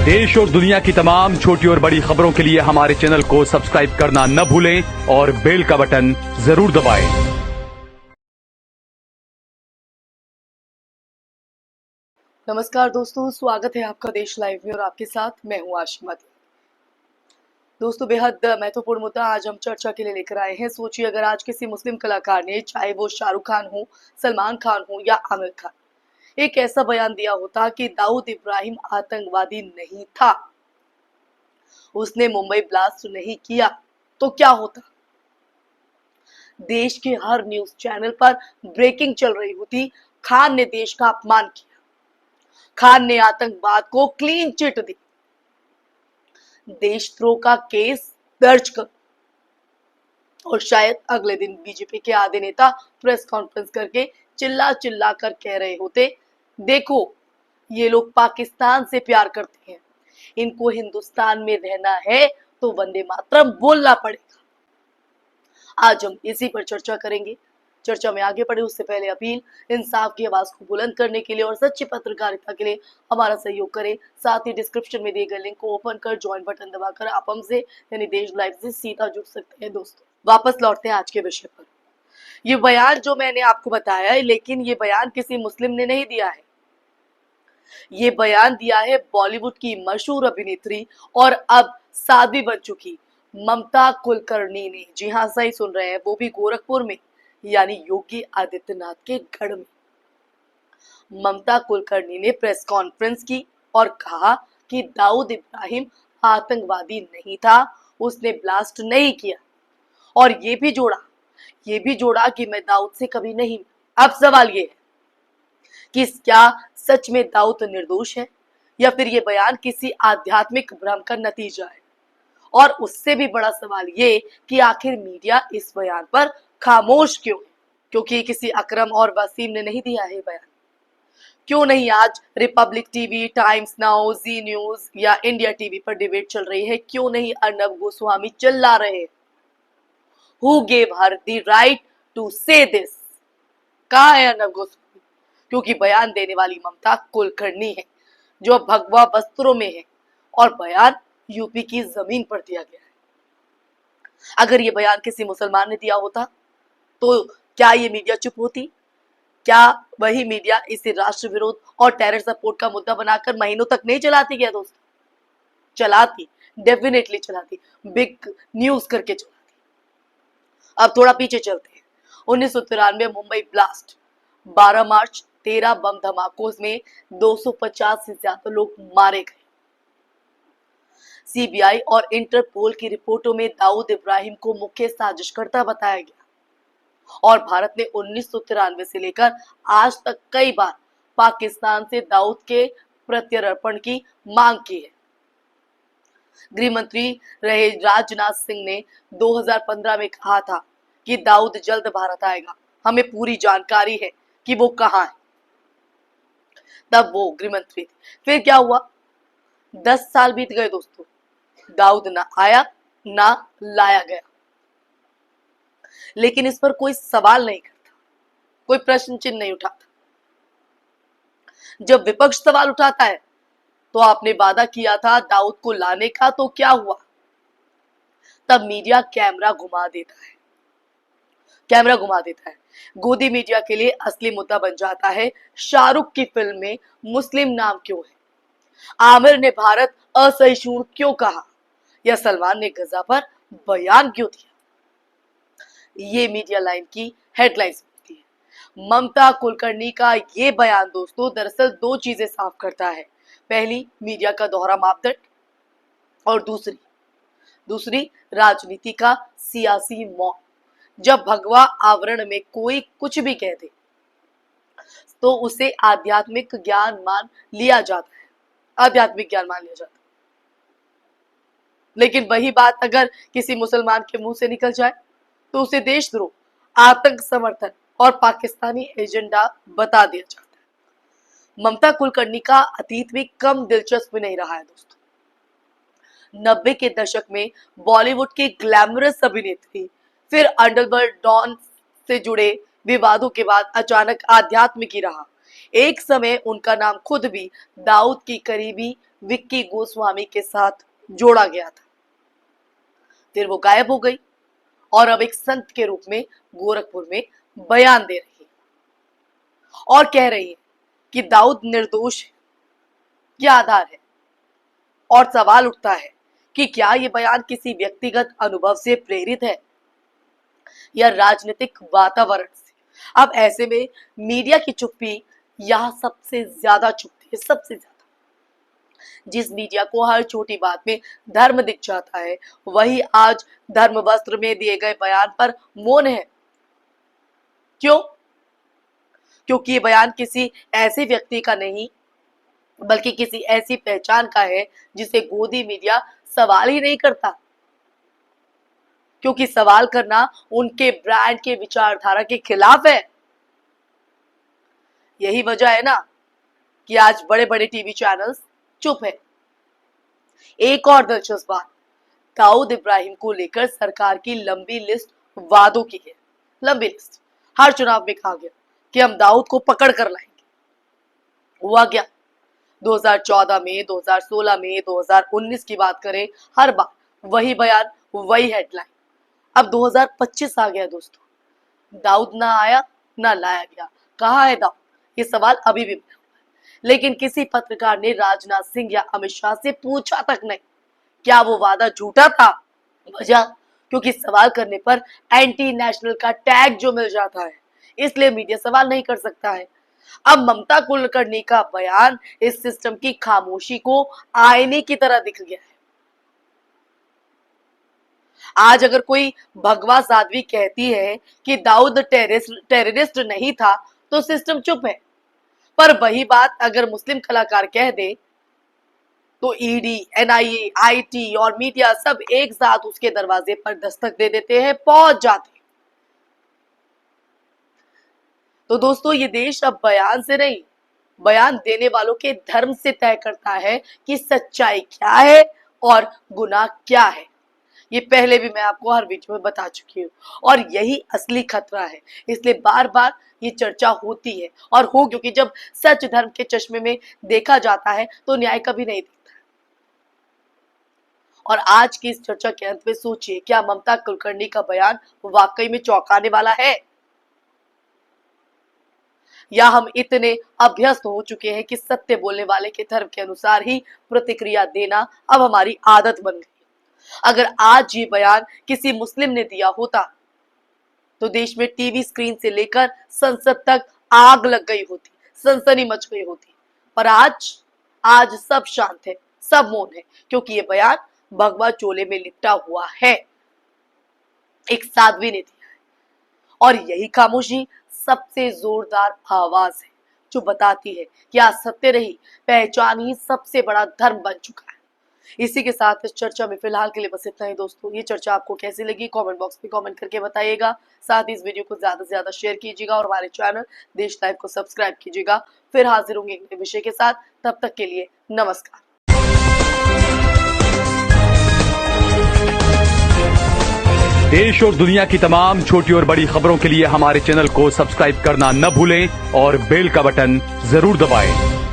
देश और दुनिया की तमाम छोटी और बड़ी खबरों के लिए हमारे चैनल को सब्सक्राइब करना न भूलें और बेल का बटन जरूर दबाएं। नमस्कार दोस्तों, स्वागत है आपका देश लाइव में और आपके साथ मैं हूं आशिमा। दोस्तों, बेहद महत्वपूर्ण मुद्दा आज हम चर्चा के लिए लेकर आए हैं। सोचिए, अगर आज किसी मुस्लिम कलाकार ने, चाहे वो शाहरुख खान हो, सलमान खान हो या आमिर खान, एक ऐसा बयान दिया होता कि दाऊद इब्राहिम आतंकवादी नहीं था, उसने मुंबई ब्लास्ट नहीं किया, तो क्या होता? देश के हर न्यूज चैनल पर ब्रेकिंग चल रही होती, खान ने देश का अपमान किया, खान ने आतंकवाद को क्लीन चिट दी, देशद्रोह का केस दर्ज कर। और शायद अगले दिन बीजेपी के आधे नेता प्रेस कॉन्फ्रेंस करके चिल्ला चिल्ला कर कह रहे होते, देखो ये लोग पाकिस्तान से प्यार करते हैं, इनको हिंदुस्तान में रहना है तो वंदे मातरम बोलना पड़ेगा। आज हम इसी पर चर्चा करेंगे। चर्चा में आगे बढ़े उससे पहले अपील, इंसाफ की आवाज को बुलंद करने के लिए और सच्ची पत्रकारिता के लिए हमारा सहयोग करें। साथ ही डिस्क्रिप्शन में दिए गए लिंक को ओपन कर ज्वाइन बटन दबाकर आप हमसे यानी देश लाइव से सीधा जुड़ सकते हैं। दोस्तों, वापस लौटते हैं आज के विषय पर। ये बयान जो मैंने आपको बताया है, लेकिन ये बयान किसी मुस्लिम ने नहीं दिया है। ये बयान दिया है बॉलीवुड की मशहूर अभिनेत्री और अब साध्वी बन चुकी ममता कुलकर्णी ने। जी हाँ, सही सुन रहे हैं, वो भी गोरखपुर में, यानी योगी आदित्यनाथ के गढ़ में। ममता कुलकर्णी ने प्रेस कॉन्फ्रेंस की और कहा कि दाऊद इब्राहिम आतंकवादी नहीं था, उसने ब्लास्ट नहीं किया। और ये भी जोड़ा कि मैं दाऊद से कभी नहीं। अब सवाल ये है कि क्या सच में दाऊद निर्दोष है या फिर ये बयान किसी आध्यात्मिक भ्रम का नतीजा है? और उससे भी बड़ा सवाल ये कि आखिर मीडिया इस बयान पर खामोश क्यों है? क्योंकि किसी अकरम और वसीम ने नहीं दिया है बयान। क्यों नहीं आज रिपब्लिक टीवी, टाइम्स नाउ, जी न्यूज या इंडिया टीवी पर डिबेट चल रही है? क्यों नहीं अर्नब गोस्वामी चिल्ला रहे हैं, Who gave her the right to say this? कहाँ है अर्नब गोस्वामी? क्योंकि बयान देने वाली ममता कुलकर्णी है, जो भगवा वस्त्रों में है, और बयान यूपी की जमीन पर दिया गया है। अगर ये बयान किसी मुसलमान ने दिया होता तो क्या ये मीडिया चुप होती? क्या वही मीडिया इसे राष्ट्र विरोध और टेरर सपोर्ट का मुद्दा बनाकर महीनों तक नहीं चलाती? क्या दोस्तों, चलाती, डेफिनेटली चलाती, बिग न्यूज करके चलाती। अब थोड़ा पीछे चलते हैं। 1993 मुंबई ब्लास्ट, 12 मार्च, 13 बम धमाकों में 250 से ज्यादा लोग मारे गए। सीबीआई और इंटरपोल की रिपोर्टों में दाऊद इब्राहिम को मुख्य साजिशकर्ता बताया गया और भारत ने 1993 से लेकर आज तक कई बार पाकिस्तान से दाऊद के प्रत्यर्पण की मांग की है। गृह मंत्री रहे राजनाथ सिंह ने 2015 में कहा था कि दाऊद जल्द भारत आएगा, हमें पूरी जानकारी है कि वो कहाँ है। तब वो गृह मंत्री थे। फिर क्या हुआ? 10 साल बीत गए दोस्तों, दाऊद ना आया ना लाया गया। लेकिन इस पर कोई सवाल नहीं करता, कोई प्रश्न चिन्ह नहीं उठाता। जब विपक्ष सवाल उठाता है तो आपने वादा किया था दाऊद को लाने का, तो क्या हुआ? तब मीडिया कैमरा घुमा देता है। गोदी मीडिया के लिए असली मुद्दा बन जाता है शाहरुख की फिल्म में मुस्लिम नाम क्यों है, आमिर ने भारत असहिष्णु क्यों कहा, या सलमान ने गजा पर बयान क्यों दिया। ये मीडिया लाइन की हेडलाइंस होती है। ममता कुलकर्णी का ये बयान दोस्तों दरअसल दो चीजें साफ करता है। पहली, मीडिया का दोहरा मापदंड, और दूसरी राजनीति का सियासी मौन। जब भगवा आवरण में कोई कुछ भी कह दे तो उसे आध्यात्मिक ज्ञान मान लिया जाता है। लेकिन वही बात अगर किसी मुसलमान के मुंह से निकल जाए तो उसे देशद्रोह, आतंक समर्थन और पाकिस्तानी एजेंडा बता दिया जाता है। ममता कुलकर्णी का अतीत भी कम दिलचस्प नहीं रहा है दोस्तों। 90 के दशक में बॉलीवुड की ग्लैमरस अभिनेत्री, फिर अंडरवर्ल्ड डॉन से जुड़े विवादों के बाद अचानक आध्यात्म की राह, एक समय उनका नाम खुद भी दाऊद की करीबी विक्की गोस्वामी के साथ जोड़ा गया था। फिर वो गायब हो गई और अब एक संत के रूप में गोरखपुर में बयान दे रही है और कह रही है कि दाऊद निर्दोष है। क्या आधार है? और सवाल उठता है कि क्या ये बयान किसी व्यक्तिगत अनुभव से प्रेरित है या राजनीतिक वातावरण से? अब ऐसे में मीडिया की चुप्पी यहां सबसे ज्यादा चुपती है, सबसे ज्यादा। जिस मीडिया को हर छोटी बात में धर्म दिख जाता है, वही आज धर्म वस्त्र में दिए गए बयान पर मौन है। क्यों? क्योंकि ये बयान किसी ऐसे व्यक्ति का नहीं, बल्कि किसी ऐसी पहचान का है जिसे गोदी मीडिया सवाल ही नहीं करता, क्योंकि सवाल करना उनके ब्रांड के विचारधारा के खिलाफ है। यही वजह है ना कि आज बड़े बड़े टीवी चैनल्स चुप है। एक और दिलचस्प बात, दाऊद इब्राहिम को लेकर सरकार की लंबी लिस्ट वादों की है, लंबी लिस्ट। हर चुनाव में कहा गया कि हम दाऊद को पकड़ कर लाएंगे। हुआ क्या? 2014 में, 2016 में, 2019 की बात करें, हर बार वही बयान, वही हेडलाइन। अब 2025 आ गया दोस्तों, दाऊद ना आया ना लाया गया। कहाँ है दाऊद? ये सवाल अभी भी बना हुआ है। लेकिन किसी पत्रकार ने राजनाथ सिंह या अमित शाह से पूछा तक नहीं क्या वो वादा झूठा था। वजह, क्योंकि सवाल करने पर एंटी नेशनल का टैग जो मिल जाता है, इसलिए मीडिया सवाल नहीं कर सकता है। अब ममता कुलकर्णी का बयान इस सिस्टम की खामोशी को आईने की तरह दिख गया है। आज अगर कोई भगवा साध्वी कहती है कि दाऊद टेररिस्ट नहीं था, तो सिस्टम चुप है। पर वही बात अगर मुस्लिम कलाकार कह दे, तो ईडी, एनआईए, आईटी और मीडिया सब एक साथ उसके दरवाजे पर दस्तक दे देते हैं, पहुंच जाते हैं। तो दोस्तों, ये देश अब बयान से नहीं, बयान देने वालों के धर्म से तय करता है कि सच्चाई क्या है और गुनाह क्या है। ये पहले भी मैं आपको हर वीडियो में बता चुकी हूँ और यही असली खतरा है। इसलिए बार बार ये चर्चा होती है और हो, क्योंकि जब सच धर्म के चश्मे में देखा जाता है तो न्याय कभी नहीं दिखता है। और आज की इस चर्चा के अंत में सोचिए, क्या ममता कुलकर्णी का बयान वाकई में चौंकाने वाला है, या हम इतने अभ्यस्त हो चुके हैं कि सत्य बोलने वाले के धर्म के अनुसार ही प्रतिक्रिया देना अब हमारी आदत बन गई। अगर आज ये बयान किसी मुस्लिम ने दिया होता तो देश में टीवी स्क्रीन से लेकर संसद तक आग लग गई होती, सनसनी मच गई होती। पर आज सब शांत है, सब मौन है, क्योंकि ये बयान भगवा चोले में लिपटा हुआ है, एक साध्वी ने दिया है। और यही खामोशी सबसे जोरदार आवाज है जो बताती है कि आज सत्य रही पहचान ही सबसे बड़ा धर्म बन चुका है। इसी के साथ इस चर्चा में फिलहाल के लिए बस इतना ही दोस्तों। ये चर्चा आपको कैसी लगी कमेंट बॉक्स में कमेंट करके बताइएगा। साथ ही इस वीडियो को ज्यादा से ज्यादा शेयर कीजिएगा और हमारे चैनल देश लाइव को सब्सक्राइब कीजिएगा। फिर हाजिर होंगे एक नए विषय के साथ, तब तक के लिए नमस्कार। देश और दुनिया की तमाम छोटी और बड़ी खबरों के लिए हमारे चैनल को सब्सक्राइब करना न भूलें और बेल का बटन जरूर दबाएं।